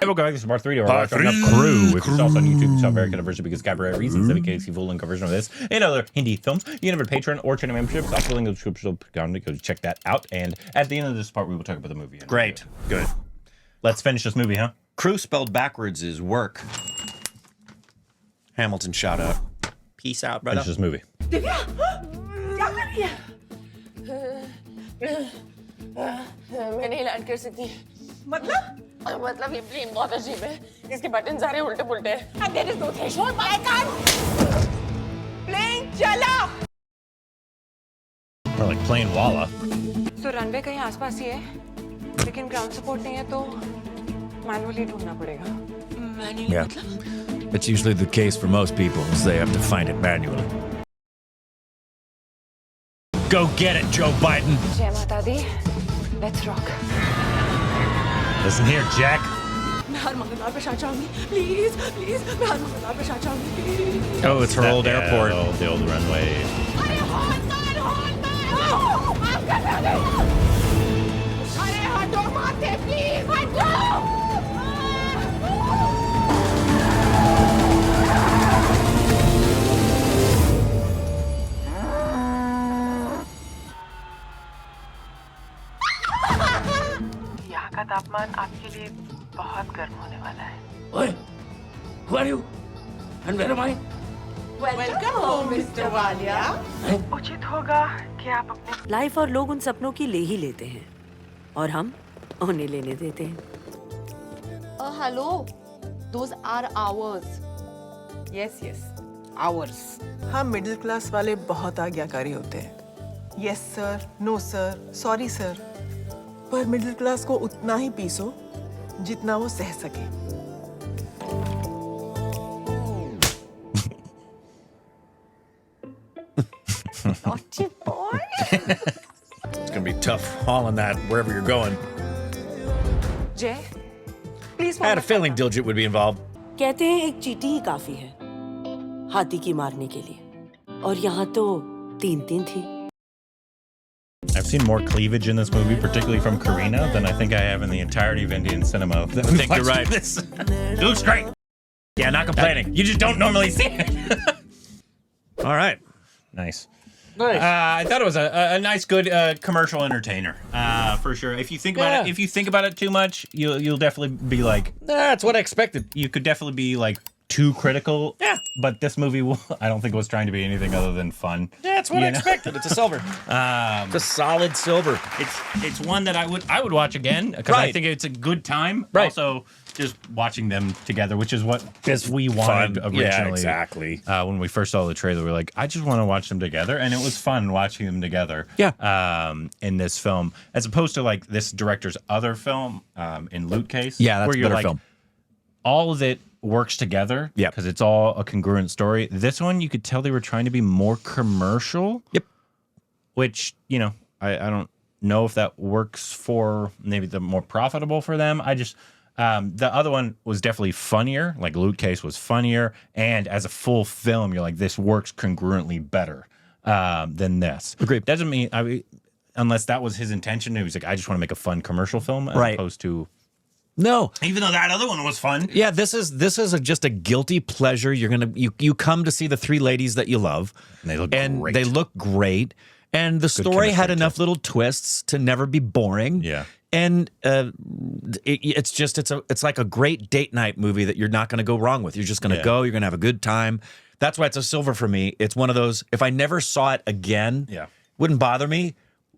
welcome back. This is part 3 to our Watch Crew, which is also on YouTube. It's very controversial because copyright reasons. In case you full length version of this and other Hindi films, you can have a Patreon or channel membership. I'll put a link in the description. Go check that out. And at the end of this part, we will talk about the movie. Great. Good. Let's finish this movie, huh? Crew spelled backwards is work. Hamilton shout out. Peace out, brother. Finish this movie. Divya, क्या कर रही है? मैं नहीं land कर सकती। मतलब ये प्लेन बहुत अजीब है। इसके बटन सारे उल्टे-पुल्टे हैं। And there is no threshold, but I can't. Plane चला। Or like playing Walla. So runway कहीं आसपास ही है, लेकिन ग्राउंड सपोर्ट नहीं है तो मैनुअली ढूंढना पड़ेगा। मैनुअली मतलब? It's usually the case for most people, is they have to find it manually. Go get it, Joe Biden. जय माता दी, let's rock. Listen here, Jack. मैं हर मंगलवार पे शाट जाऊंगी, please, मैं हर मंगलवार पे शाट जाऊंगी, please. Oh, it's her old airport. The old runway. अरे hold on! I'm gonna do it! अरे हटो माते, please, हटो! यहाँ का तापमान आपके लिए बहुत गर्म होने वाला है। Oi, who are you? And where am I? Welcome home, Mr. Walia. उचित होगा कि आप अपने लाइफ और लोग उन सपनों की ले ही लेते हैं और हम उन्हें लेने देते हैं। Hello, those are ours. Yes, ours. हम मिडिल क्लास वाले बहुत आज्ञाकारी होते हैं। Yes sir, no sir, sorry sir. पर मिडिल क्लास को उतना ही पीसो जितना वो सह सके। Naughty boy. It's gonna be tough hauling that wherever you're going. Jay, please. I had a feeling Diljit would be involved. कहते हैं एक चींटी ही काफी है हाथी की मारने के लिए, और यहाँ तो 3-3 थी। I've seen more cleavage in this movie, particularly from Kareena, than I think I have in the entirety of Indian cinema. I think you're right. This. It looks great. Yeah, not complaining. You just don't normally see it. All right. Nice. I thought it was a nice, good commercial entertainer, for sure. If you think about it, if you think about it too much, you'll definitely be like, That's what I expected. you could definitely be like too critical. Yeah. But this movie, I don't think was trying to be anything other than fun. That's what I expected. It's a silver. It's a solid silver. It's one that I would watch again because I Right. think it's a good time. Right. Also, just watching them together, which is what we wanted originally. Yeah, exactly. When we first saw the trailer, we were like, I just want to watch them together, and it was fun watching them together. Yeah. In this film, as opposed to like this director's other film, in Loot Case. Yeah, that's where a you're better like, film. all of it works together. Yeah. Because it's all a congruent story. This one, you could tell they were trying to be more commercial. Yep. Which, you know, I don't know if that works for maybe the more profitable for them. I just, the other one was definitely funnier. Like Loot Case was funnier. And as a full film, you're like, this works congruently better than this. Agreed. Doesn't mean, unless that was his intention. He was like, I just want to make a fun commercial film as Right. opposed to, No. even though that other one was fun. Yeah, this is just a guilty pleasure. You come to see the three ladies that you love, And they look great. They look great, and the story had chemistry, enough little twists to never be boring. Yeah. And it's like a great date night movie that you're not going to go wrong with. You're just going to go. You're going to have a good time. That's why it's a silver for me. It's one of those. If I never saw it again, wouldn't bother me.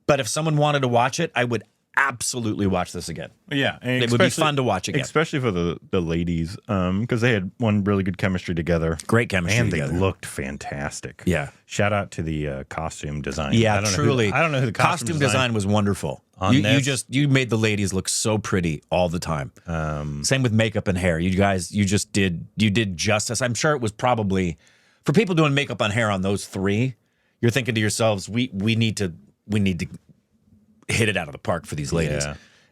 But if someone wanted to watch it, I would absolutely watch this again. Yeah, and It would be fun to watch again. especially for the ladies, because they had one really good chemistry together. Great chemistry and together. they looked fantastic. Yeah. Shout out to the costume design. Yeah, I don't truly. Know I don't know who the costume design was wonderful. On this. You made the ladies look so pretty all the time. Same with makeup and hair. You guys, you did justice. I'm sure it was probably for people doing makeup and hair on those three. You're thinking to yourselves, we need to hit it out of the park for these ladies.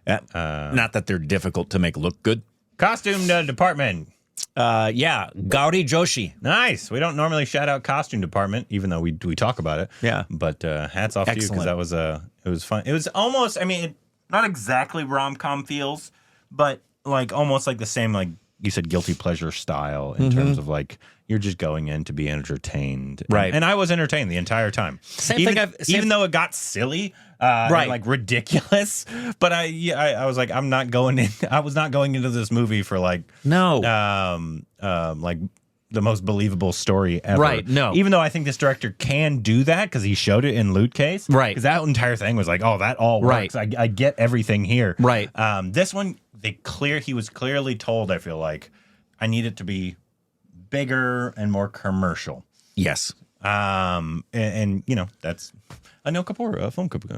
Yeah. Not that they're difficult to make look good. Costume department. Yeah, Gauri Joshi. Nice. We don't normally shout out costume department, even though we talk about it. Yeah. But hats off to you because Excellent. it was fun. It was almost, I mean, not exactly rom-com feels, but like almost like the same, like you said, guilty pleasure style in terms of like you're just going in to be entertained, Right? And I was entertained the entire time. Even though it got silly, and like ridiculous. But I was like, I'm not going in. I was not going into this movie for like like the most believable story ever. Right, no. Even though I think this director can do that because he showed it in Loot Case. Right. Because that entire thing was like, oh, that all works. Right. I get everything here. Right. This one, he was clearly told, I feel like, I need it to be bigger and more commercial. Yes. And you know, that's Anil Kapoor, a film company.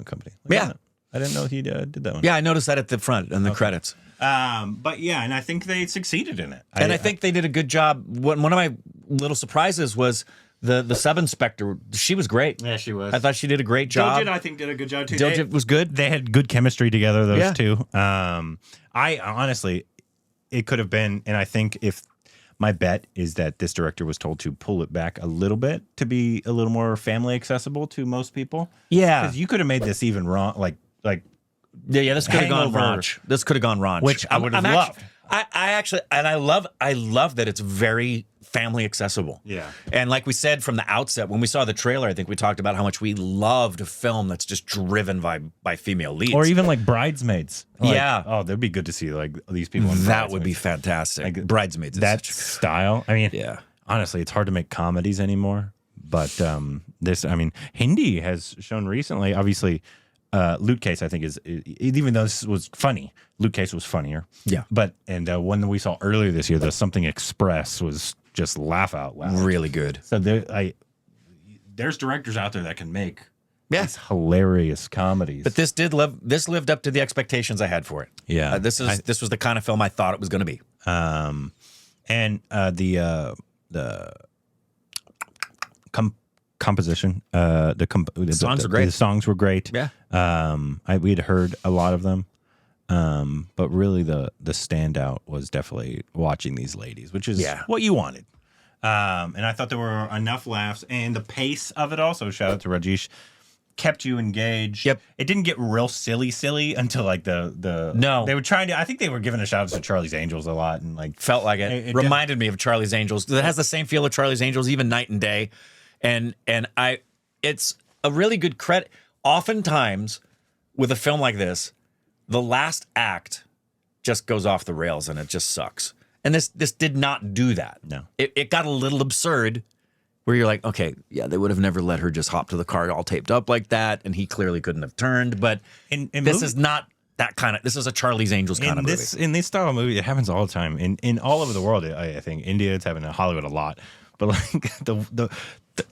Like, I didn't know he did that one. Yeah, I noticed that at the front in the credits. But yeah, and I think they succeeded in it. I think they did a good job. One of my little surprises was the sub-inspector. She was great. Yeah, she was. I thought she did a great job. Diljit, I think, did a good job too. Diljit was good. They had good chemistry together, those two. I honestly, it could have been, and I think if my bet is that this director was told to pull it back a little bit to be a little more family accessible to most people. Yeah, because you could have made this even wrong, like. Yeah, this could have gone Hangover. raunch. This could have gone raunch, Which I would have loved. I actually, and I love that it's very family accessible. Yeah. And like we said from the outset, when we saw the trailer, I think we talked about how much we loved a film that's just driven by female leads. Or even like Bridesmaids. Like, yeah. Oh, that'd be good to see like these people in That would be fantastic. Like, Bridesmaids. That style. I mean, yeah. Honestly, it's hard to make comedies anymore. But this, I mean, Hindi has shown recently, obviously, Loot Case, I think, is even though this was funny, Loot Case was funnier. Yeah. But, and one that we saw earlier this year, the Something Express, was just laugh out loud. Really good. So there's directors out there that can make these hilarious comedies. But this lived up to the expectations I had for it. Yeah. This was the kind of film I thought it was going to be. And the composition, the songs are great. The songs were great. Yeah. We had heard a lot of them. But really the standout was definitely watching these ladies, which is what you wanted. And I thought there were enough laughs, and the pace of it also, shout out to Rajesh, kept you engaged. Yep. It didn't get real silly until like the No. They were trying to, I think they were giving a shout out to Charlie's Angels a lot, and like Felt like it. Reminded me of Charlie's Angels. It has the same feel of Charlie's Angels, even night and day. And it's a really good credit. Oftentimes with a film like this, the last act just goes off the rails and it just sucks. And this did not do that. No. It got a little absurd where you're like, okay, yeah, they would have never let her just hop to the car all taped up like that, and he clearly couldn't have turned. But this is not that kind of. This is a Charlie's Angels kind of movie. In this style of movie, it happens all the time. In all over the world, I think India, it's happening in Hollywood a lot. But like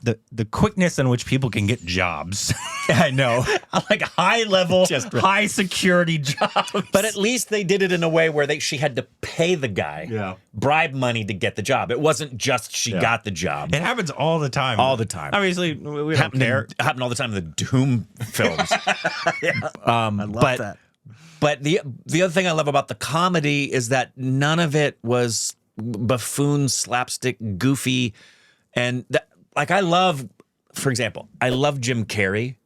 the quickness in which people can get jobs. I know. Like high level, high security jobs. But at least they did it in a way where she had to pay the guy bribe money to get the job. It wasn't just she got the job. It happens all the time. All the time. Obviously, we don't care. Happened all the time in the Doom films. I love that. But the other thing I love about the comedy is that none of it was buffoon, slapstick, goofy. And like I love, for example, I love Jim Carrey.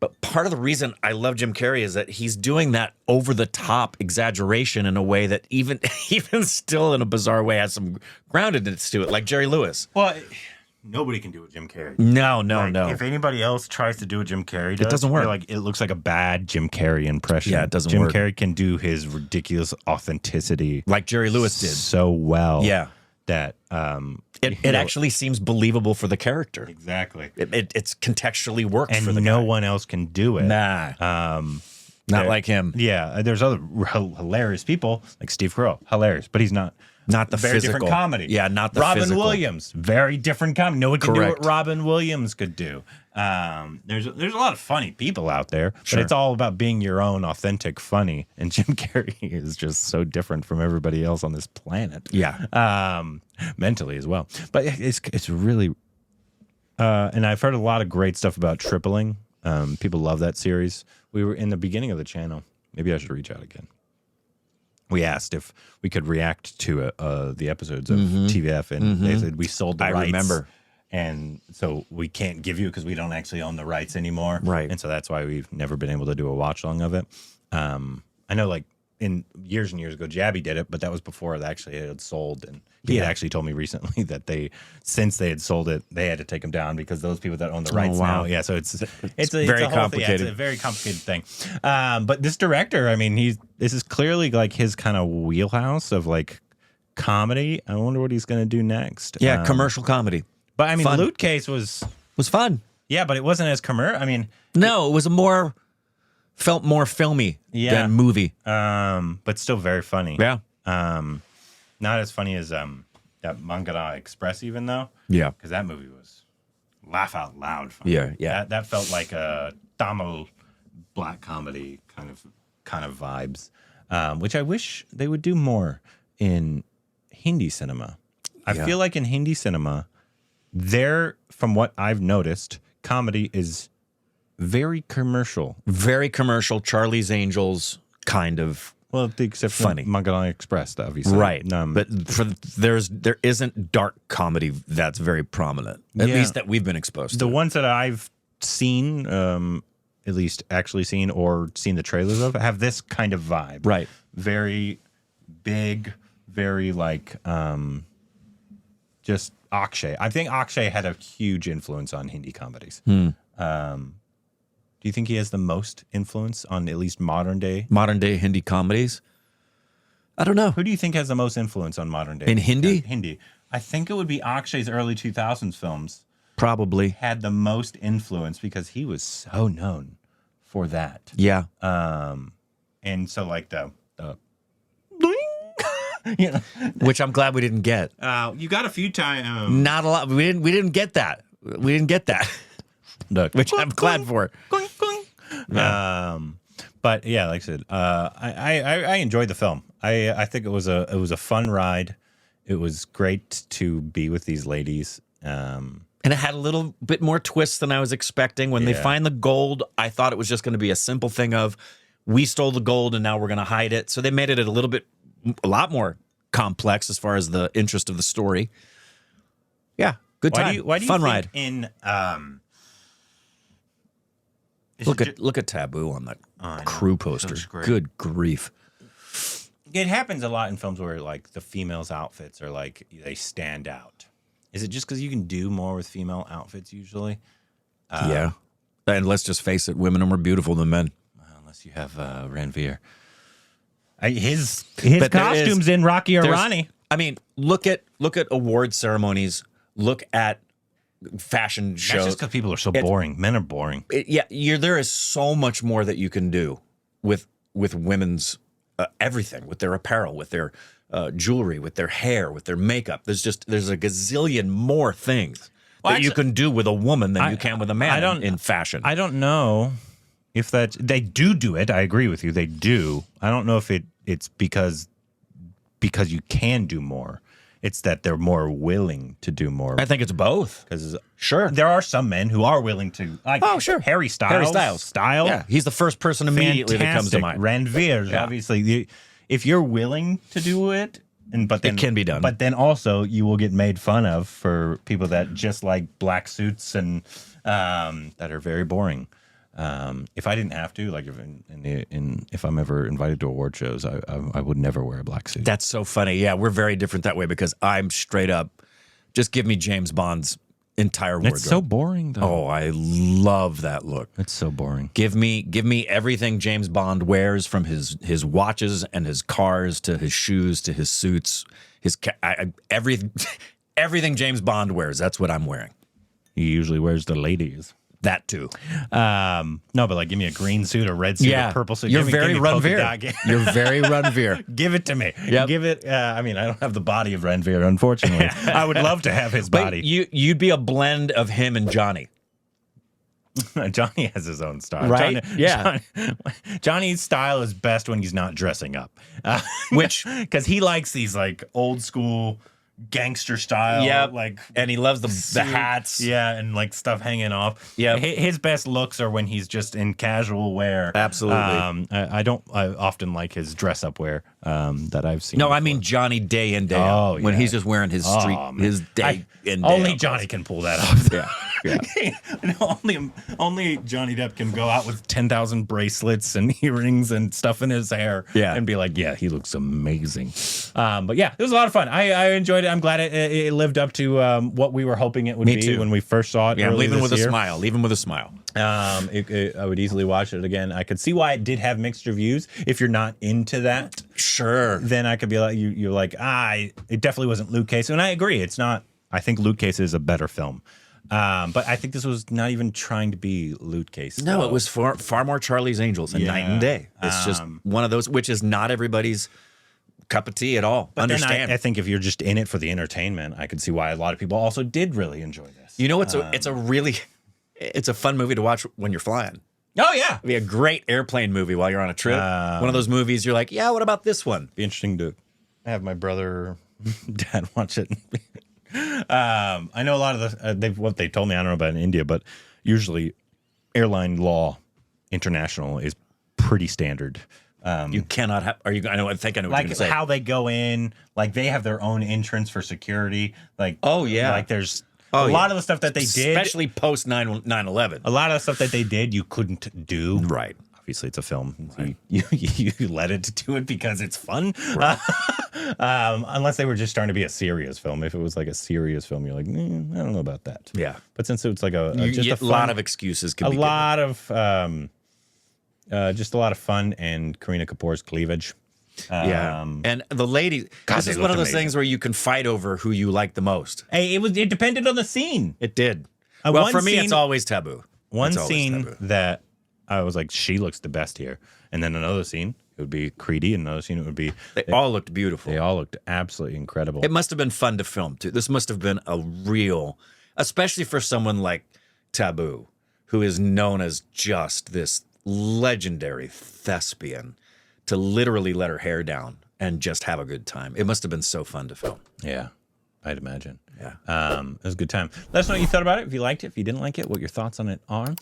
But part of the reason I love Jim Carrey is that he's doing that over-the-top exaggeration in a way that even still in a bizarre way has some groundedness to it, like Jerry Lewis. Well, nobody can do what Jim Carrey. No. If anybody else tries to do what Jim Carrey does, it doesn't work. Like it looks like a bad Jim Carrey impression. Yeah, it doesn't Jim work. Carrey can do his ridiculous authenticity like Jerry Lewis did so well. Yeah. That it actually seems believable for the character. Exactly. It's contextually works and for the no guy. one else can do it. Nah. Not like him. Yeah, there's other hilarious people like Steve Carell, hilarious, but he's not the very physical different comedy. Yeah, not the Robin physical. Williams, very different comedy. No one can do Correct. what Robin Williams could do. There's a lot of funny people out there, Sure. but it's all about being your own authentic funny. And Jim Carrey is just so different from everybody else on this planet. Yeah. Mentally as well. But it's really, and I've heard a lot of great stuff about Tripling. People love that series. We were in the beginning of the channel. Maybe I should reach out again. We asked if we could react to the episodes of TVF, and they said we sold the rights. I remember. And so we can't give you because we don't actually own the rights anymore. Right. And so that's why we've never been able to do a watch along of it. I know like in years and years ago, Jabby did it, but that was before it actually had sold. And he had actually told me recently that since they had sold it, they had to take them down because those people that own the rights now. Yeah, so it's very complicated. It's a very complicated thing. But this director, I mean, this is clearly like his kind of wheelhouse of like comedy. I wonder what he's going to do next. Yeah, commercial comedy. But I mean, Fun. Loot Case was fun. Yeah, but it wasn't as commercial. I mean, no, it was felt more filmy than movie. But still very funny. Yeah. Not as funny as that Mangala Express, even though. Yeah. Because that movie was laugh out loud funny. Yeah. That felt like a Tamil black comedy kind of vibes, which I wish they would do more in Hindi cinema. I feel like in Hindi cinema, from what I've noticed, comedy is very commercial. Very commercial, Charlie's Angels kind of. Well, except funny. Mangala Express, obviously. Right. But there isn't dark comedy that's very prominent, at least that we've been exposed to. The ones that I've seen, at least actually seen or seen the trailers of, have this kind of vibe. Right. Very big, very like just Akshay. I think Akshay had a huge influence on Hindi comedies. Do you think he has the most influence on at least modern day Hindi comedies? I don't know. Who do you think has the most influence on modern day? In Hindi? Hindi. I think it would be Akshay's early 2000s films. Probably. Had the most influence because he was so known for that. Yeah. And so like the Which I'm glad we didn't get. you got a few times. Not a lot. We didn't get that. We didn't get that. Which I'm glad for. Yeah. But yeah, like I said, I enjoyed the film. I think it was a fun ride. It was great to be with these ladies. And it had a little bit more twist than I was expecting. When they find the gold, I thought it was just going to be a simple thing of, we stole the gold and now we're going to hide it. So they made it a lot more complex as far as the interest of the story. Yeah, good time. Why do you Fun think ride. In Look at Tabu on that crew poster. Good grief. It happens a lot in films where like the females' outfits are like they stand out. Is it just because you can do more with female outfits usually? Yeah. And let's just face it, women are more beautiful than men. Unless you have Ranveer. His costumes in Rocky or Ronnie. I mean, look at award ceremonies. Look at fashion shows. That's just because people are so boring. Men are boring. There is so much more that you can do with women's everything, with their apparel, with their jewelry, with their hair, with their makeup. There's a gazillion more things that you can do with a woman than you can with a man in fashion. I don't know if they do it. I agree with you. They do. I don't know if it's because you can do more. It's that they're more willing to do more. I think it's both. Because sure, there are some men who are willing to. Like, Harry Styles. Yeah, he's the first person immediately that comes to mind. Ranveer, obviously, if you're willing to do it, but then it can be done. But then also you will get made fun of for people that just like black suits and that are very boring. If I didn't have to, like if I'm ever invited to award shows, I would never wear a black suit. That's so funny. Yeah, we're very different that way because I'm straight up, just give me James Bond's entire wardrobe. It's so boring, though. Oh, I love that look. It's so boring. Give me everything James Bond wears, from his watches and his cars to his shoes to his suits, everything James Bond wears. That's what I'm wearing. He usually wears the ladies. That too. No, but like, give me a green suit, a red suit, a purple suit. You're very Ranveer. You're very Ranveer. Give it to me. Yep. Give it. I mean, I don't have the body of Ranveer, unfortunately. I would love to have his body. You'd be a blend of him and Johnny. Johnny has his own style, right? Johnny's style is best when he's not dressing up, because he likes these like old school gangster style, and he loves the hats, and like stuff hanging off. Yeah, his best looks are when he's just in casual wear. Absolutely. I often like his dress up wear that I've seen. No, before. I mean Johnny day in day out, when he's just wearing his street, his day in day only out. Johnny can pull that off. Yeah. Only Johnny Depp can go out with 10,000 bracelets and earrings and stuff in his hair and be like, yeah, he looks amazing. But yeah, it was a lot of fun. I enjoyed it. I'm glad it lived up to what we were hoping it would be when we first saw it. Yeah, leaving with a smile. Leaving with a smile. I would easily watch it again. I could see why it did have mixed reviews. If you're not into that, sure, then I could be like, you're like, it definitely wasn't Luke Cage. And I agree, it's not. I think Luke Cage is a better film. But I think this was not even trying to be Luke Cage. No, it was far more Charlie's Angels and Night and Day. It's just one of those, which is not everybody's cup of tea at all. But then I think if you're just in it for the entertainment, I could see why a lot of people also did really enjoy this. You know, it's a fun movie to watch when you're flying. Oh, yeah. It'd be a great airplane movie while you're on a trip. One of those movies you're like, yeah, what about this one? Be interesting to have my brother, dad watch it. I know a lot of what they told me, I don't know about in India, but usually airline law international is pretty standard. You cannot have, I think I know what you're going to say. How they go in, like they have their own entrance for security. Like, oh, yeah. Like there's a lot of the stuff that they did. Especially post 9/11. A lot of the stuff that they did, you couldn't do. Right. Obviously, it's a film. Right. You let it do it because it's fun. Right. Unless they were just trying to be a serious film. If it was like a serious film, you're like, I don't know about that. Yeah. But since it's like a lot of excuses can be given. Just a lot of fun and Kareena Kapoor's cleavage. And the lady, this is one of those things where you can fight over who you like the most. Hey, it depended on the scene. It did. Well, for me, it's always Taboo. One scene that I was like, she looks the best here. And then another scene, it would be Kriti, and another scene, it would be... They all looked beautiful. They all looked absolutely incredible. It must have been fun to film, too. This must have been a real... Especially for someone like Tabu, who is known as just this legendary thespian, to literally let her hair down and just have a good time. It must have been so fun to film. Yeah, I'd imagine. Yeah. It was a good time. Let us know what you thought about it. If you liked it, if you didn't like it, what your thoughts on it are.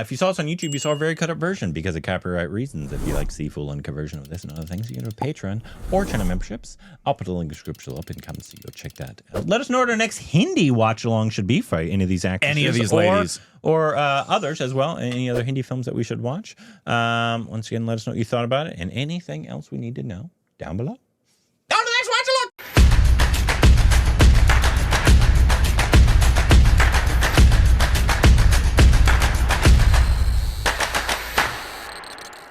If you saw us on YouTube, you saw a very cut up version because of copyright reasons. If you like to see full uncut version of this and other things, you can go to Patreon or channel memberships. I'll put a link in the description below in comments so you go check that out. Let us know what our next Hindi watch along should be for any of these actresses. Any of these ladies. Or others as well. Any other Hindi films that we should watch. Once again, let us know what you thought about it and anything else we need to know down below.